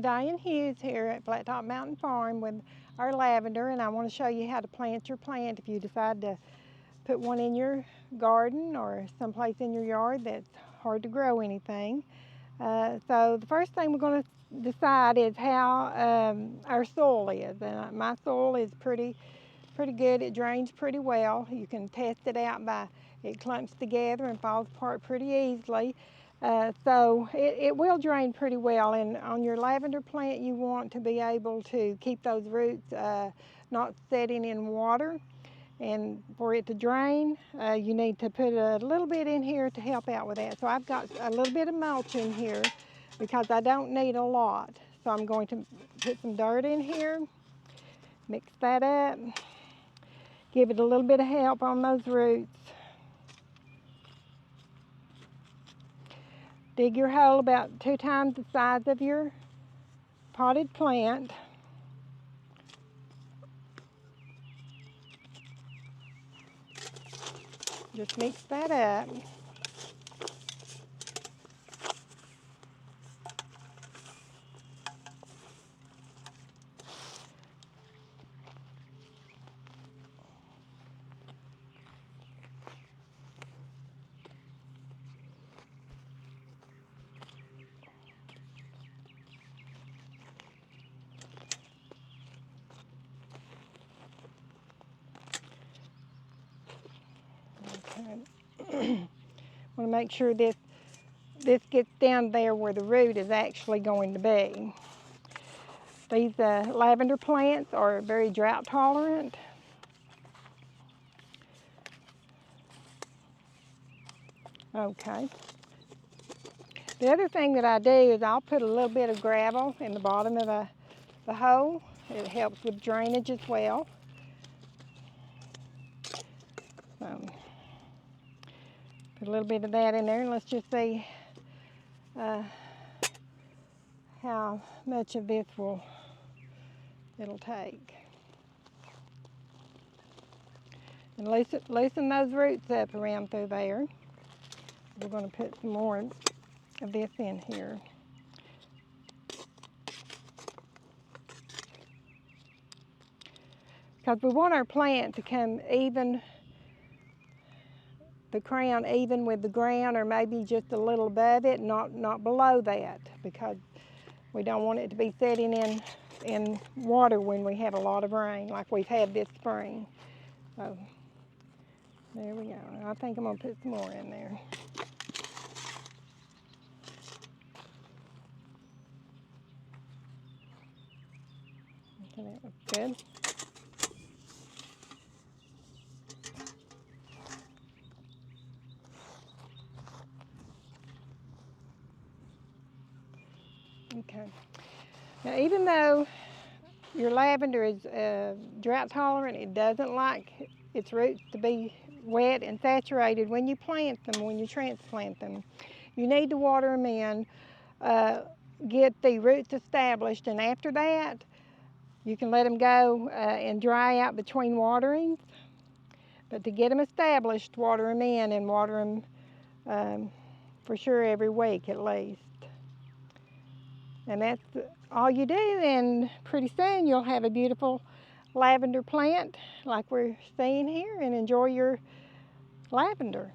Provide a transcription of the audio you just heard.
Diane Hughes here at Flattop Mountain Farm with our lavender, and I want to show you how to plant your plant if you decide to put one in your garden or someplace in your yard that's hard to grow anything. So the first thing we're going to decide is how our soil is. And my soil is pretty good. It drains pretty well. You can test it out by it clumps together and falls apart pretty easily. So it will drain pretty well, and on your lavender plant you want to be able to keep those roots not setting in water, and for it to drain you need to put a little bit in here to help out with that. So I've got a little bit of mulch in here because I don't need a lot. So I'm going to put some dirt in here, mix that up, give it a little bit of help on those roots. Dig your hole about 2 times the size of your potted plant. Just mix that up. Okay. Want to make sure this gets down there where the root is actually going to be. These lavender plants are very drought tolerant. Okay. The other thing that I do is I'll put a little bit of gravel in the bottom of the hole. It helps with drainage as well. Put a little bit of that in there, and let's just see how much of this it'll take. And loosen those roots up around through there. We're going to put some more of this in here. Because we want our plant to come even, the crown even with the ground, or maybe just a little above it, not below that, because we don't want it to be setting in water when we have a lot of rain like we've had this spring. So there we go. I think I'm going to put some more in there. Okay, that looks good. Okay. Now, even though your lavender is drought tolerant, it doesn't like its roots to be wet and saturated when you plant them, when you transplant them. You need to water them in, get the roots established, and after that, you can let them go and dry out between waterings. But to get them established, water them in, and water them for sure every week at least. And that's all you do, and pretty soon you'll have a beautiful lavender plant like we're seeing here, and enjoy your lavender.